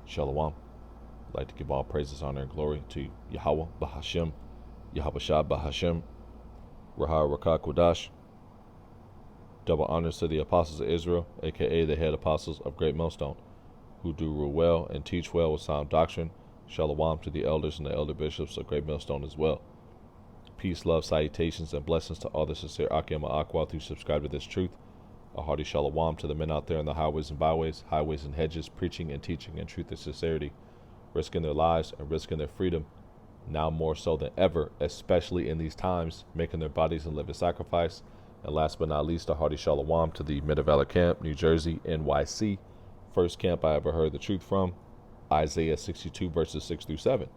Shalom. I'd like to give all praises, honor, and glory to Yahweh, Bahashem, Yahweh Shah, Bahashem, Raha Rakah Kodash. Double honors to the apostles of Israel, aka the head apostles of Great Millstone, who do rule well and teach well with sound doctrine. Shalom to the elders and the elder bishops of Great Millstone as well. Peace, love, salutations, and blessings to all the sincere Akim Aqua who subscribe to this truth. A hearty shalom to the men out there in the highways and byways, highways and hedges, preaching and teaching in truth and sincerity, risking their lives and risking their freedom, now more so than ever, especially in these times, making their bodies a living sacrifice. And last but not least, a hearty shalom to the Mid-Valley Camp, New Jersey, NYC, first camp I ever heard the truth from, Isaiah 62 verses 6 through 7.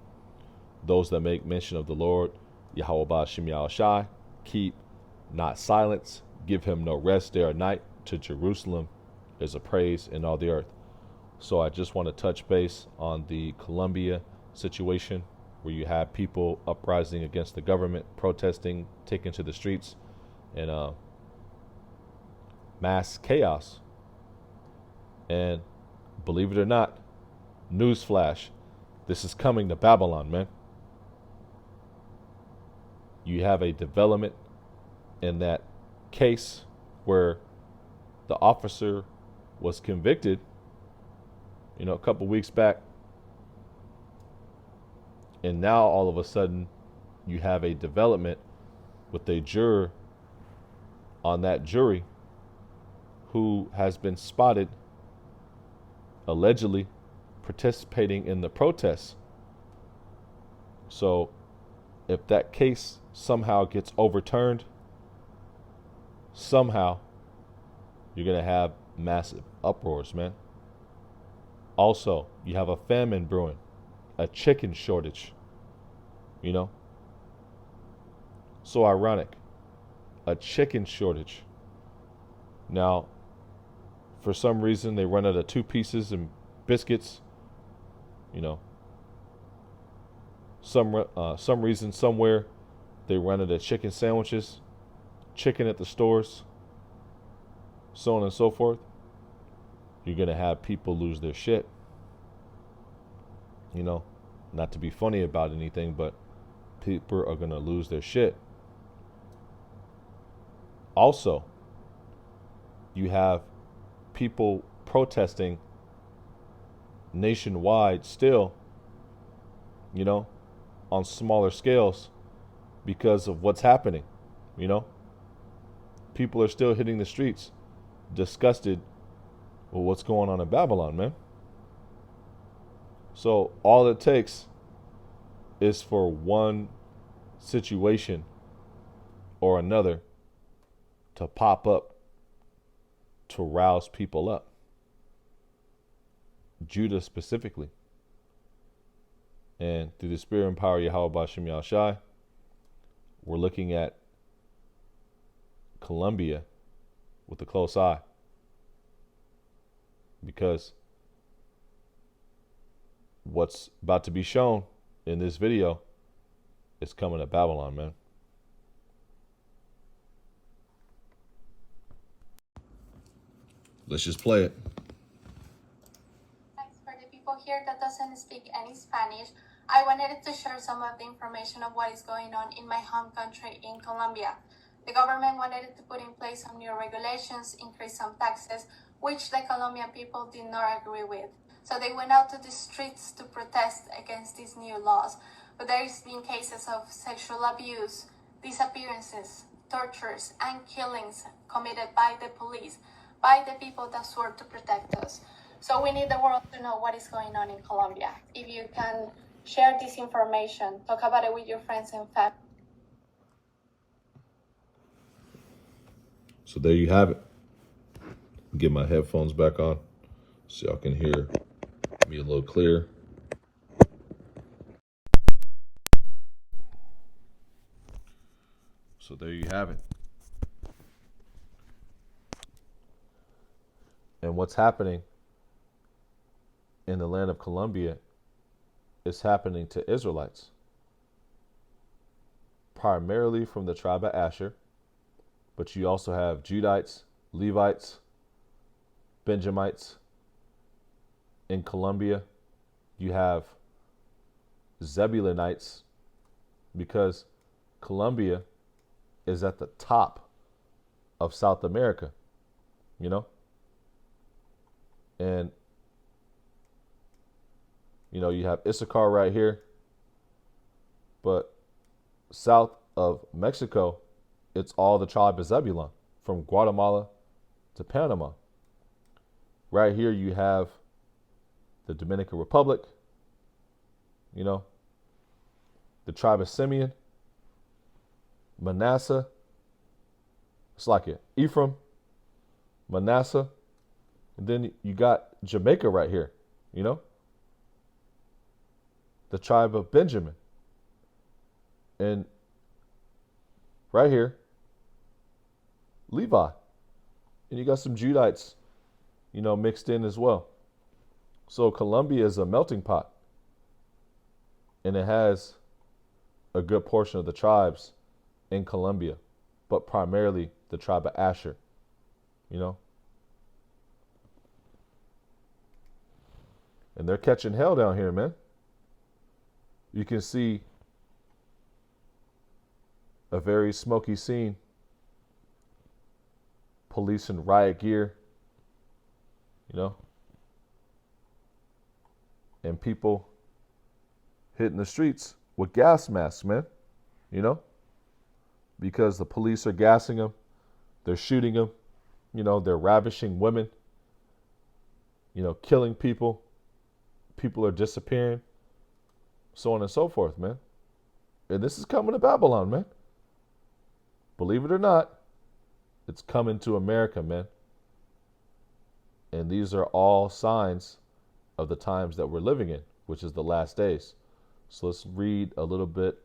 Those that make mention of the Lord, Yahweh Ba'ashem Yahushai, keep not silence, give him no rest day or night. To Jerusalem is a praise in all the earth. So I just want to touch base on the Colombia situation, where you have people uprising against the government, protesting, taking to the streets, and mass chaos. And believe it or not, newsflash, this is coming to Babylon, man. You have a development in that case where the officer was convicted, a couple weeks back. And now all of a sudden you have a development with a juror on that jury who has been spotted allegedly participating in the protests. So if that case somehow gets overturned, somehow you're going to have massive uproars, man. Also, you have a famine brewing, a chicken shortage, So ironic, a chicken shortage. Now, for some reason, they run out of 2 pieces and biscuits, Some reason, somewhere, they run out of chicken sandwiches, chicken at the stores, so on and so forth. You're going to have people lose their shit. Not to be funny about anything, but people are going to lose their shit. Also, you have people protesting nationwide still, on smaller scales because of what's happening, People are still hitting the streets, disgusted with what's going on in Babylon, man. So all it takes is for one situation or another to pop up to rouse people up. Judah specifically. And through the spirit and power of Yahweh Ba'ashem Yahushai, we're looking at Colombia with a close eye. Because what's about to be shown in this video is coming to Babylon, man. Let's just play it. For the people here that doesn't speak any Spanish, I wanted to share some of the information of what is going on in my home country in Colombia. The government wanted to put in place some new regulations, increase some taxes, which the Colombian people did not agree with. So they went out to the streets to protest against these new laws. But there has been cases of sexual abuse, disappearances, tortures, and killings committed by the police, by the people that swore to protect us. So we need the world to know what is going on in Colombia. If you can share this information, talk about it with your friends and family. So there you have it. Get my headphones back on so y'all can hear me a little clearer. So there you have it. And what's happening in the land of Colombia is happening to Israelites, primarily from the tribe of Asher, but you also have Judites, Levites, Benjamites in Colombia, You have Zebulonites, because Colombia is at the top of South America, you know? And, you have Issachar right here, but south of Mexico, it's all the tribe of Zebulon, from Guatemala to Panama. Right here, you have the Dominican Republic, the tribe of Simeon, Manasseh, it's like it, Ephraim, Manasseh, and then you got Jamaica right here, the tribe of Benjamin. And right here, Levi. And you got some Judites, mixed in as well. So Colombia is a melting pot. And it has a good portion of the tribes in Colombia, but primarily the tribe of Asher, And they're catching hell down here, man. You can see a very smoky scene. Police in riot gear, and people hitting the streets with gas masks, man, because the police are gassing them, they're shooting them, they're ravishing women, killing people, people are disappearing, so on and so forth, man. And this is coming to Babylon, man. Believe it or not, it's coming to America, man. And these are all signs of the times that we're living in, which is the last days. So let's read a little bit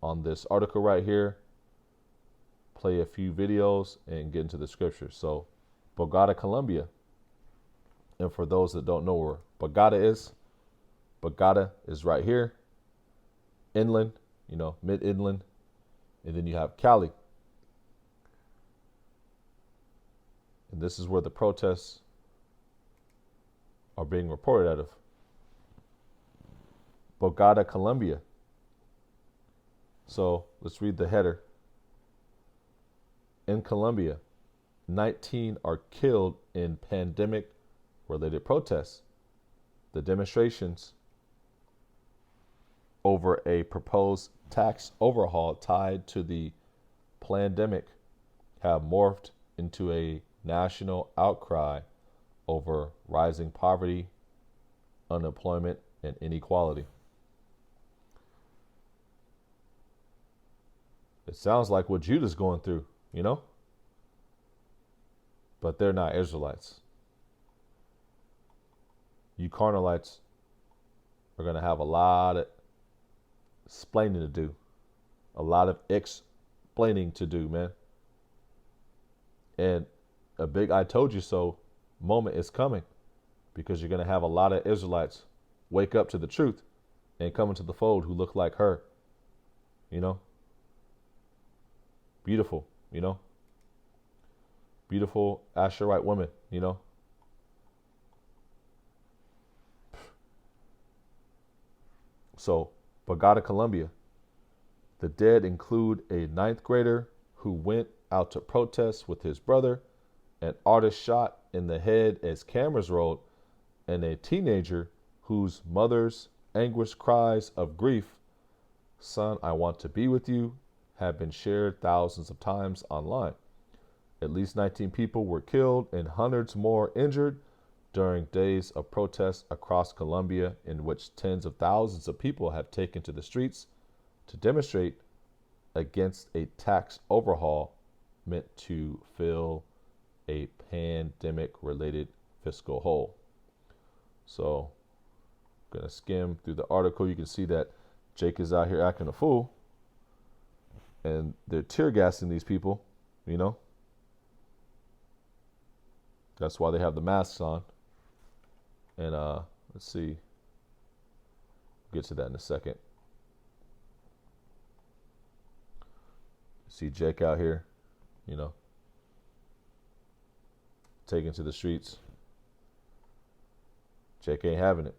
on this article right here, play a few videos, and get into the scriptures. So, Bogota, Colombia. And for those that don't know where Bogota is right here, inland, mid-inland. And then you have Cali. And this is where the protests are being reported out of. Bogota, Colombia. So let's read the header. In Colombia, 19 are killed in pandemic-related protests. The demonstrations over a proposed tax overhaul tied to the pandemic have morphed into a national outcry over rising poverty, unemployment, and inequality. It sounds like what Judah's going through, But they're not Israelites. You carnalites are going to have a lot of explaining to do. A lot of explaining to do, man. And a big I told you so moment is coming, because you're going to have a lot of Israelites wake up to the truth and come into the fold who look like her. Beautiful, beautiful Asherite woman, So, Bogota, Colombia. The dead include a 9th grader who went out to protest with his brother, an artist shot in the head as cameras rolled, and a teenager whose mother's anguished cries of grief, "Son, I want to be with you," have been shared thousands of times online. At least 19 people were killed and hundreds more injured during days of protests across Colombia, in which tens of thousands of people have taken to the streets to demonstrate against a tax overhaul meant to fill a pandemic-related fiscal hole. So, I'm going to skim through the article. You can see that Jake is out here acting a fool, and they're tear gassing these people, That's why they have the masks on. And let's see. We'll get to that in a second. See Jake out here, taken to the streets. Jake ain't having it.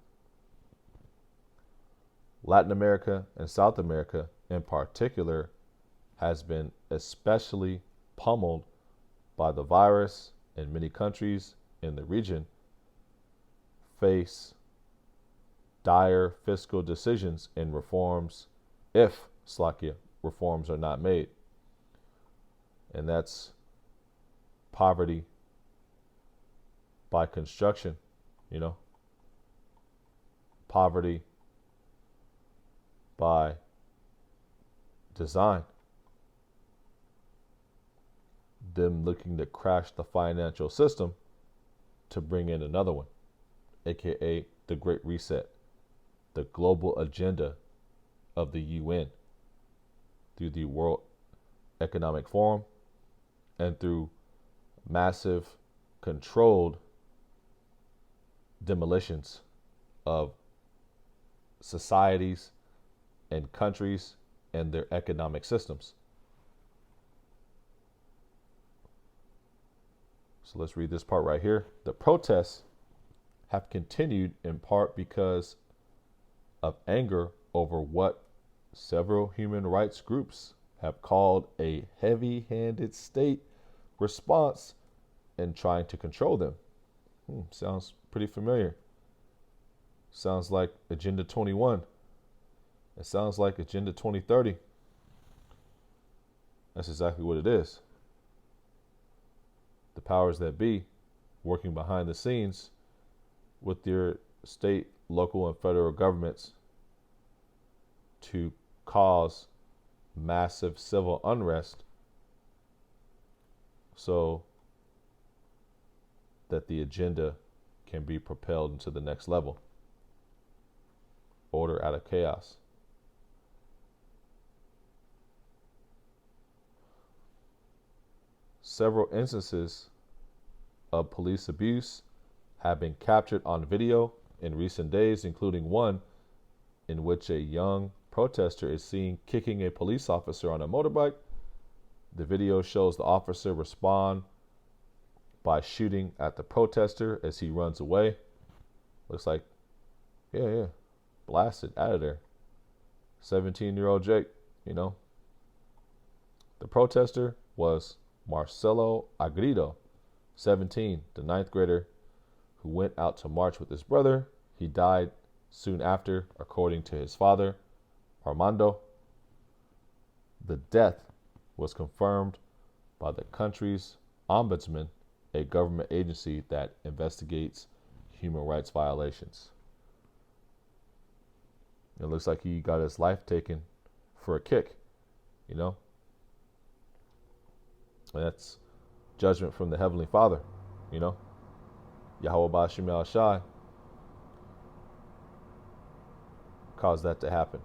Latin America and South America in particular has been especially pummeled by the virus, and many countries in the region face dire fiscal decisions and reforms if reforms are not made. And that's poverty by construction, poverty by design. Them looking to crash the financial system to bring in another one, aka the Great Reset, the global agenda of the UN through the World Economic Forum and through massive controlled demolitions of societies and countries and their economic systems. So let's read this part right here. The protests have continued in part because of anger over what several human rights groups have called a heavy-handed state response in trying to control them. Sounds pretty familiar. Sounds like Agenda 21. It sounds like Agenda 2030. That's exactly what it is. The powers that be working behind the scenes with their state, local, and federal governments to cause massive civil unrest so that the agenda can be propelled into the next level. Order out of chaos. Several instances of police abuse have been captured on video in recent days, including one in which a young protester is seen kicking a police officer on a motorbike. The video shows the officer respond by shooting at the protester as he runs away. Looks like, blasted out of there. 17-year-old Jake, The protester was Marcelo Agrido, 17, the ninth grader who went out to march with his brother. He died soon after, according to his father, Armando. The death was confirmed by the country's ombudsman, a government agency that investigates human rights violations. It looks like he got his life taken for a kick, And that's judgment from the Heavenly Father, Yahweh Ba'Shem Yahweh Shai caused that to happen.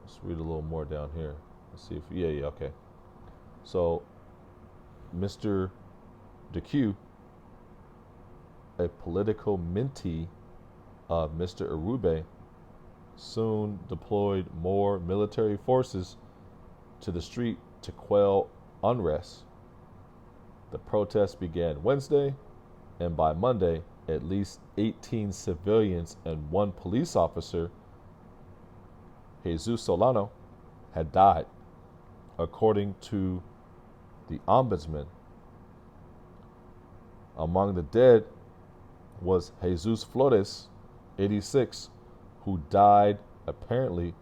Let's read a little more down here. Let's see if, okay. So, Mr. DeQ, a political mentee of Mr. Urube, soon deployed more military forces to the street to quell unrest. The protests began Wednesday, and by Monday, at least 18 civilians and one police officer, Jesus Solano, had died, according to the ombudsman. Among the dead was Jesus Flores, 86, who died apparently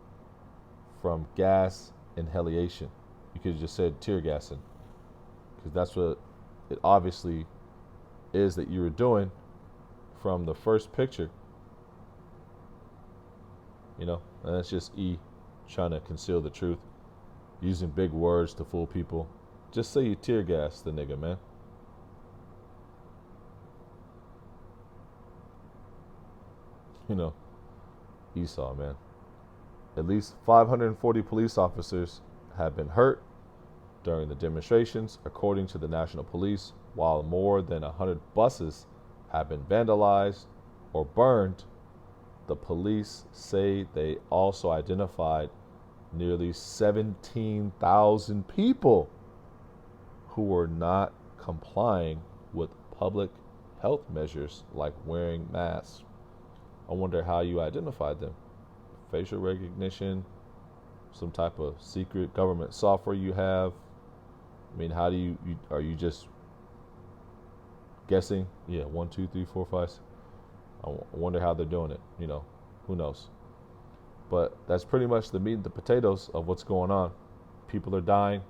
from gas inhalation. You could have just said tear gassing, because that's what it obviously is that you were doing from the first picture. And that's just trying to conceal the truth, using big words to fool people. Just say you tear gas the nigga, man. Esau, man. At least 540 police officers have been hurt during the demonstrations, according to the National Police, while more than 100 buses have been vandalized or burned. The police say they also identified nearly 17,000 people who were not complying with public health measures like wearing masks. I wonder how you identified them. Facial recognition, some type of secret government software you have. I mean, how do you are you just guessing? Yeah, 1, 2, 3, 4, 5. I wonder how they're doing it. Who knows? But that's pretty much the meat and the potatoes of what's going on. People are dying,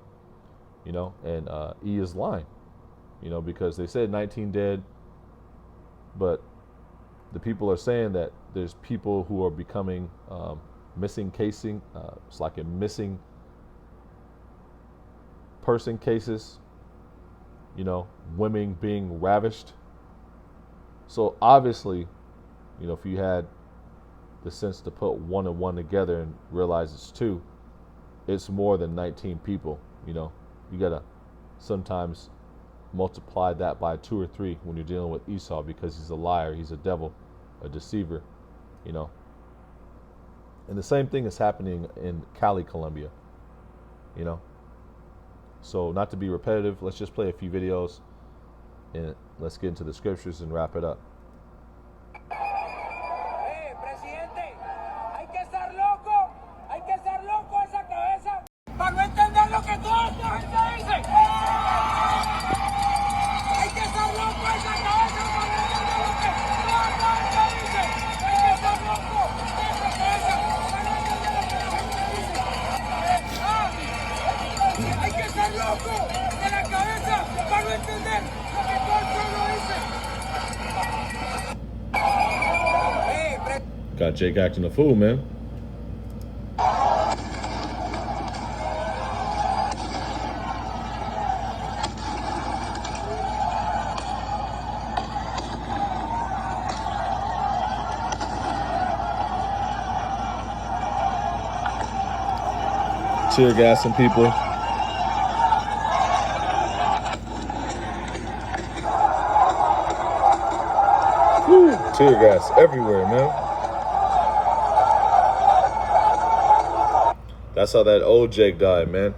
and E is lying, because they said 19 dead, but the people are saying that there's people who are becoming missing casing. It's like a missing person cases, women being ravished. So obviously, if you had the sense to put one and one together and realize it's two, it's more than 19 people. You gotta sometimes multiply that by 2 or 3 when you're dealing with Esau, because he's a liar, he's a devil, a deceiver, And the same thing is happening in Cali, Colombia, So not to be repetitive, let's just play a few videos and let's get into the scriptures and wrap it up. Got Jake acting a fool, man. Tear gassing people. Woo, tear gas everywhere, man. That's how that old Jake died, man.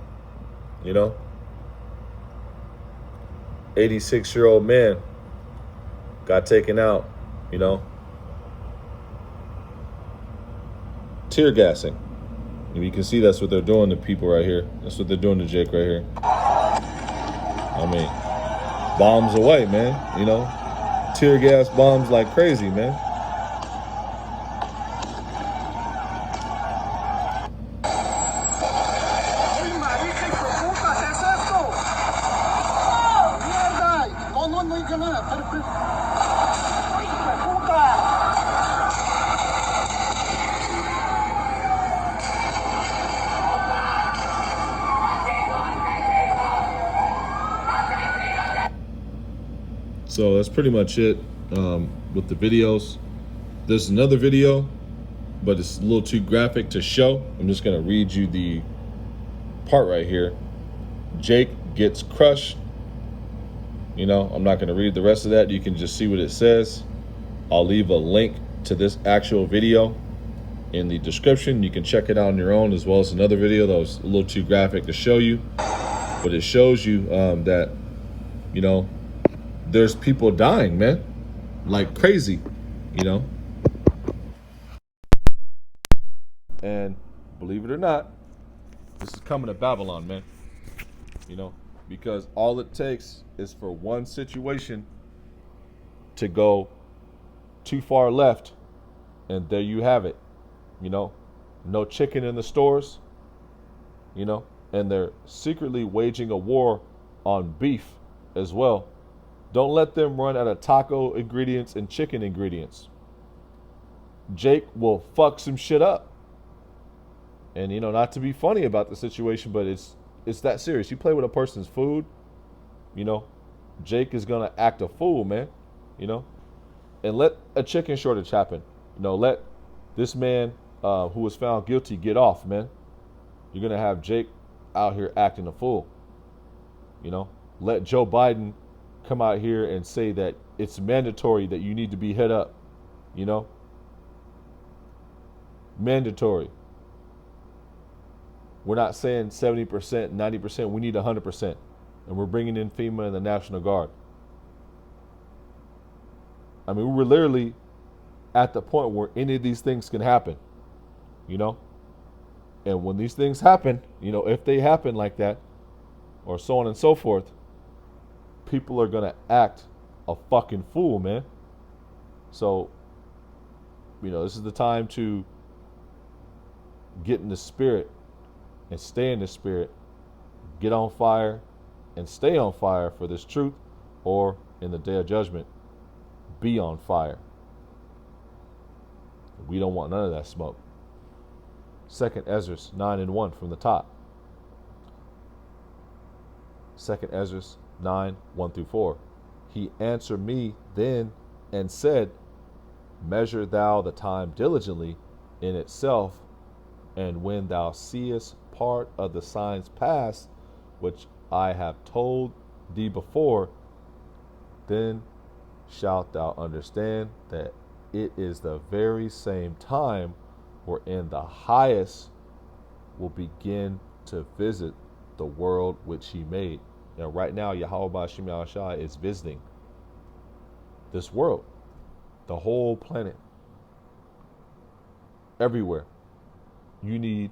86-year-old man got taken out, tear gassing. You can see that's what they're doing to people right here. That's what they're doing to Jake right here. I mean, bombs away, man. Tear gas bombs like crazy, man. So that's pretty much it with the videos. There's another video, but it's a little too graphic to show. I'm just going to read you the part right here. Jake gets crushed. I'm not going to read the rest of that. You can just see what it says. I'll leave a link to this actual video in the description. You can check it out on your own, as well as another video that was a little too graphic to show you. But it shows you that, there's people dying, man, like crazy, And believe it or not, this is coming to Babylon, man. Because all it takes is for one situation to go too far left, and there you have it. No chicken in the stores, and they're secretly waging a war on beef as well. Don't let them run out of taco ingredients and chicken ingredients. Jake will fuck some shit up. And, not to be funny about the situation, but it's that serious. You play with a person's food, Jake is going to act a fool, man, And let a chicken shortage happen. Let this man who was found guilty get off, man. You're going to have Jake out here acting a fool. Let Joe Biden come out here and say that it's mandatory that you need to be hit up, mandatory. We're not saying 70%, 90%, we need 100%. And we're bringing in FEMA and the National Guard. I mean, we're literally at the point where any of these things can happen, you know? And when these things happen, if they happen like that, or so on and so forth, people are going to act a fucking fool, man. So, this is the time to get in the spirit and stay in the spirit, get on fire and stay on fire for this truth, or in the day of judgment, be on fire. We don't want none of that smoke. 2nd Ezra 9:1 from the top. 2nd Ezra 9:1-4. He answered me then and said, measure thou the time diligently in itself, and when thou seest part of the signs past, which I have told thee before, then shalt thou understand that it is the very same time wherein the highest will begin to visit the world which he made. Now, right now, Yahweh Ba'Shem Yahushua is visiting this world, the whole planet, everywhere. You need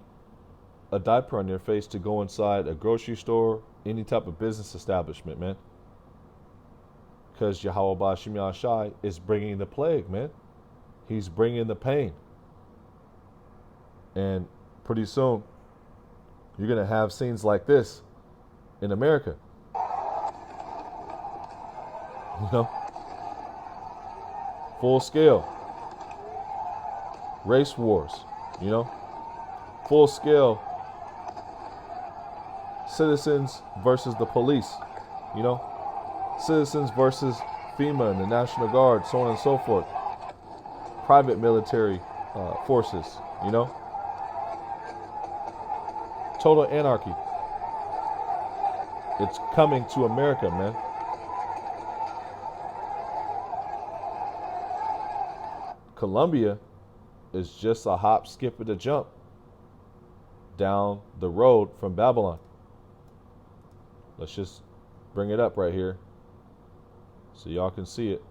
a diaper on your face to go inside a grocery store, any type of business establishment, man. Because Yahweh Ba'Shem Yahushua is bringing the plague, man. He's bringing the pain. And pretty soon, you're going to have scenes like this in America. Full scale. Race wars, full scale. Citizens versus the police, citizens versus FEMA and the National Guard, so on and so forth. Private military forces, Total anarchy. It's coming to America, man. Colombia is just a hop, skip, and a jump down the road from Babylon. Let's just bring it up right here so y'all can see it.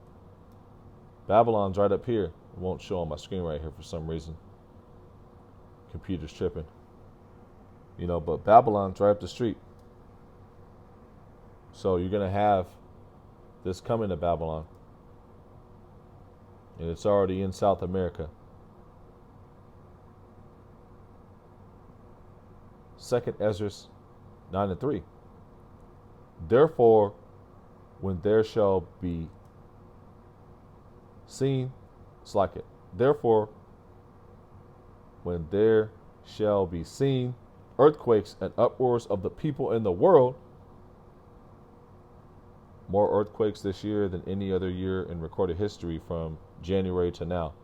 Babylon's right up here. It won't show on my screen right here for some reason. Computer's tripping. But Babylon's right up the street. So you're going to have this coming to Babylon. And it's already in South America. 2nd Ezra 9:3. Therefore, when there shall be seen, it's like it. Therefore, when there shall be seen earthquakes and uproars of the people in the world, more earthquakes this year than any other year in recorded history from January to now.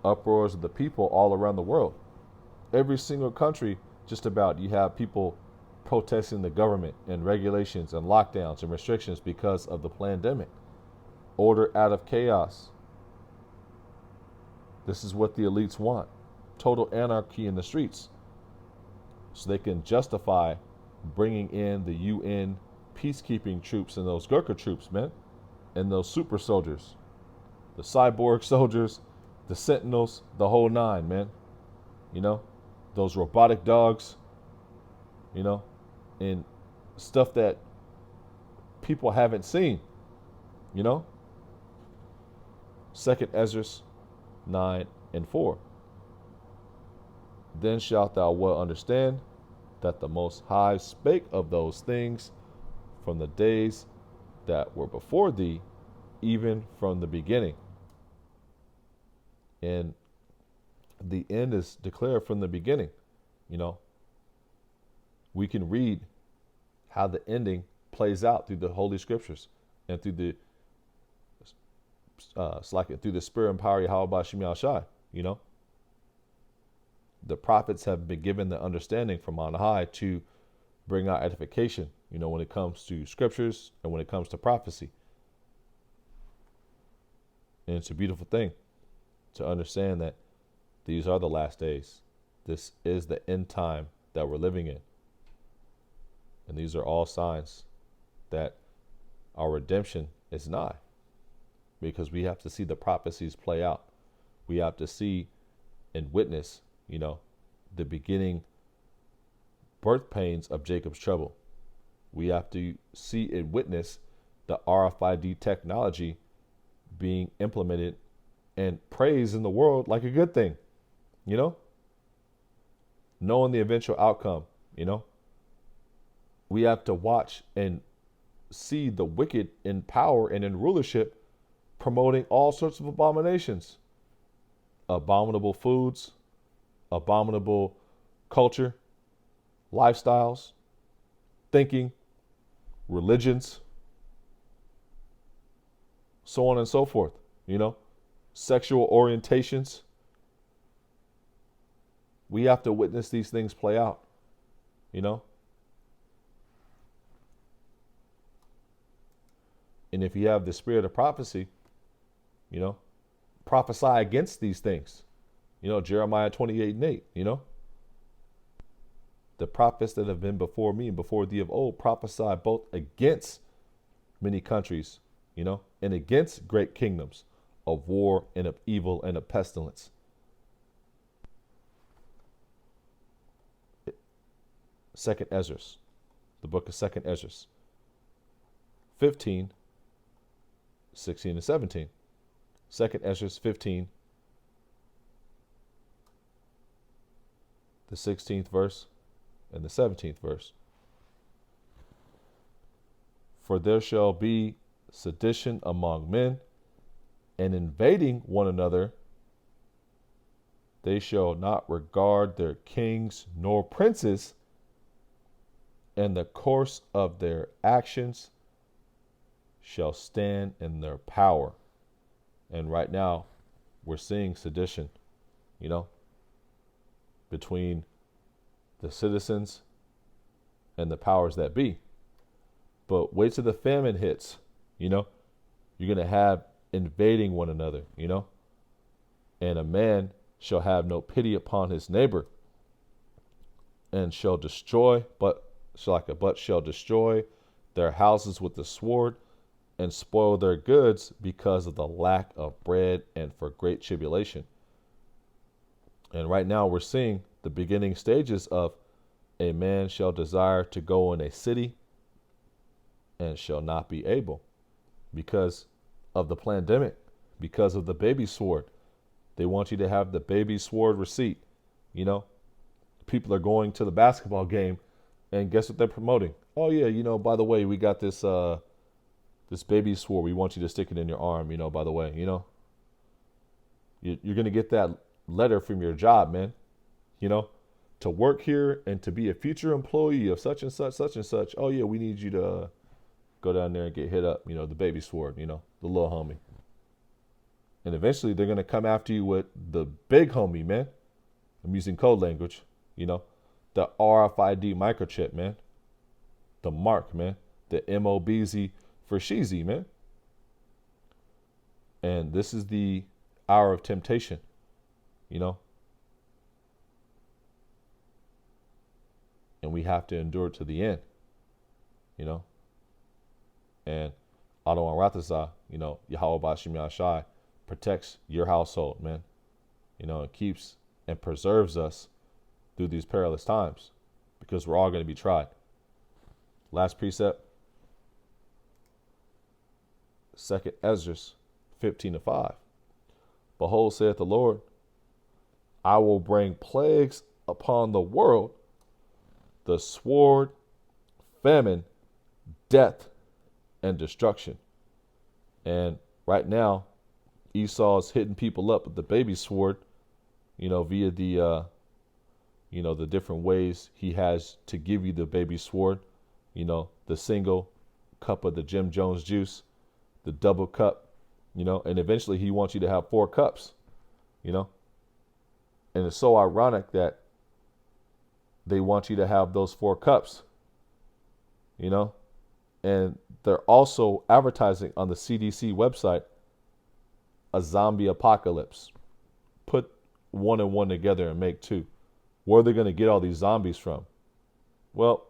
Uproars of the people all around the world. Every single country, just about, you have people protesting the government and regulations and lockdowns and restrictions because of the pandemic. Order out of chaos. This is what the elites want. Total anarchy in the streets. So they can justify bringing in the UN peacekeeping troops and those Gurkha troops, man. And those super soldiers. The cyborg soldiers, the sentinels, the whole nine, man. Those robotic dogs, and stuff that people haven't seen, 2nd Ezra 9:4. Then shalt thou well understand that the Most High spake of those things from the days that were before thee, even from the beginning. And the end is declared from the beginning. We can read how the ending plays out through the Holy Scriptures and through the through the Spirit and power of Yahweh Ba'Shem Yahushua. The prophets have been given the understanding from on high to bring out edification, when it comes to scriptures and when it comes to prophecy. And it's a beautiful thing to understand that these are the last days. This is the end time that we're living in. And these are all signs that our redemption is nigh. because we have to see the prophecies play out. We have to see and witness, the beginning birth pains of Jacob's trouble. We have to see and witness the RFID technology being implemented and praised in the world like a good thing, knowing the eventual outcome, We have to watch and see the wicked in power and in rulership promoting all sorts of abominations, abominable foods, abominable culture, lifestyles, thinking, religions, so on and so forth, sexual orientations. We have to witness these things play out, And if you have the spirit of prophecy, prophesy against these things. Jeremiah 28:8, The prophets that have been before me and before thee of old prophesy both against many countries, and against great kingdoms of war and of evil and of pestilence. Second Ezra, the book of Second Ezra, 15, 16 and 17. Second Ezra 15, the 16th verse and the 17th verse. For there shall be sedition among men, and invading one another, they shall not regard their kings nor princes, and the course of their actions shall stand in their power. And right now, we're seeing sedition, between the citizens and the powers that be. But wait till the famine hits, you're going to have invading one another, and a man shall have no pity upon his neighbor, and shall destroy, but shall destroy their houses with the sword, and spoil their goods because of the lack of bread and for great tribulation. And right now we're seeing the beginning stages of a man shall desire to go in a city and shall not be able because of the pandemic, because of the baby sword. They want you to have the baby sword receipt. People are going to the basketball game, and guess what they're promoting? Oh yeah, by the way, we got this this baby sword. We want you to stick it in your arm, by the way, you're going to get that letter from your job, man, to work here and to be a future employee of such and such, such and such. Oh yeah, we need you to go down there and get hit up, the baby sword, the little homie. And eventually they're going to come after you with the big homie, man. I'm using code language, the RFID microchip, man. The mark, man. The MOBZ for Sheezy, man. And this is the hour of temptation, And we have to endure to the end, And Adon Rathaza, Yahweh Bashim Yashai protects your household, man. It keeps and preserves us through these perilous times because we're all going to be tried. Last precept, 2 Ezra 15:5. Behold, saith the Lord, I will bring plagues upon the world, the sword, famine, death, and destruction. And right now, Esau's hitting people up with the baby sword, via the, the different ways he has to give you the baby sword, the single cup of the Jim Jones juice, the double cup, and eventually he wants you to have 4 cups, And it's so ironic that they want you to have those 4 cups, and they're also advertising on the CDC website a zombie apocalypse. Put 1 and 1 together and make 2. Where are they going to get all these zombies from? Well,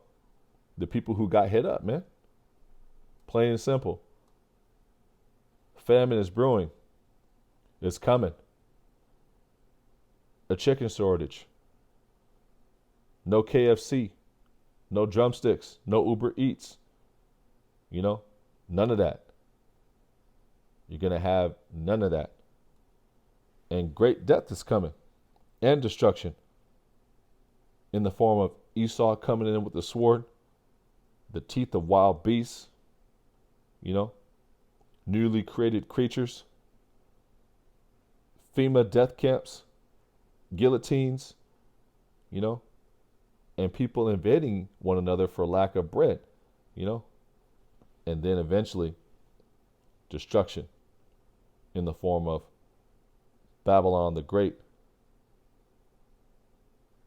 the people who got hit up, man. Plain and simple. famine is brewing. It's coming. A chicken shortage. No KFC. No drumsticks. No Uber Eats. None of that. You're going to have none of that. And great death is coming. And destruction. In the form of Esau coming in with the sword. The teeth of wild beasts. Newly created creatures. FEMA death camps. Guillotines. And people invading one another for lack of bread. And then eventually destruction in the form of Babylon the Great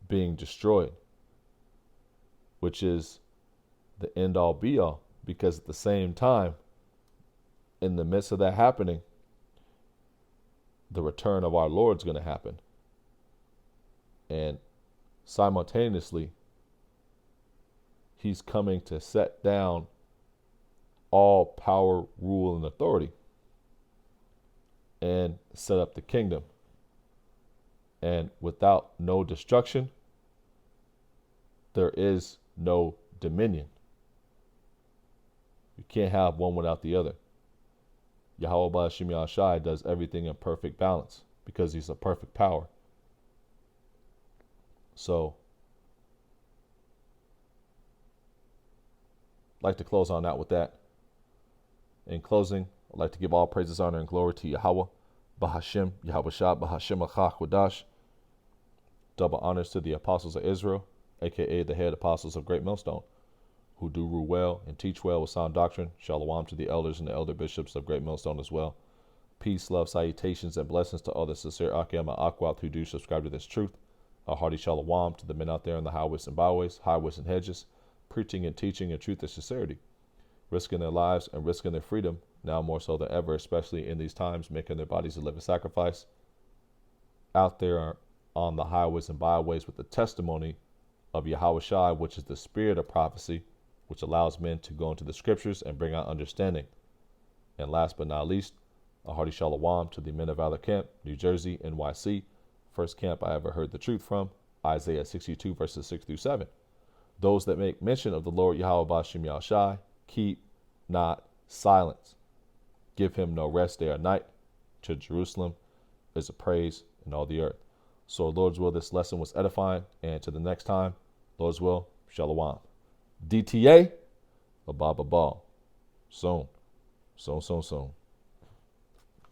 being destroyed, which is the end all be all, because at the same time, in the midst of that happening, the return of our Lord is going to happen. And simultaneously, he's coming to set down all power, rule, and authority and set up the kingdom. And without no destruction, there is no dominion. You can't have one without the other. Yahweh Ba'ashim Yahshai does everything in perfect balance because he's a perfect power. So, I'd like to close on out with that. In closing, I'd like to give all praises, honor, and glory to Yahweh, Bahashim, Yahweh Shah, Bahashim Achach Wadash. Double honors to the apostles of Israel, aka the head apostles of Great Millstone, who do rule well and teach well with sound doctrine. Shalom to the elders and the elder bishops of Great Millstone as well. Peace, love, salutations, and blessings to all the sincere Akim and Akwat who do subscribe to this truth. A hearty shalom to the men out there in the highways and byways, highways and hedges, preaching and teaching in truth and sincerity, risking their lives and risking their freedom, now more so than ever, especially in these times, making their bodies a living sacrifice, out there on the highways and byways with the testimony of Yahweh Shai, which is the spirit of prophecy, which allows men to go into the scriptures and bring out understanding. And last but not least, a hearty shalom to the men of Valor Camp, New Jersey, NYC, first camp I ever heard the truth from, Isaiah 62 verses 6 through 7. Those that make mention of the Lord Yahweh Ba'ashim Yahshai, keep not silence. Give him no rest day or night. To Jerusalem is a praise in all the earth. So Lord's will, this lesson was edifying. And to the next time, Lord's will, shalom. DTA, Abba Ball. Soon. Soon.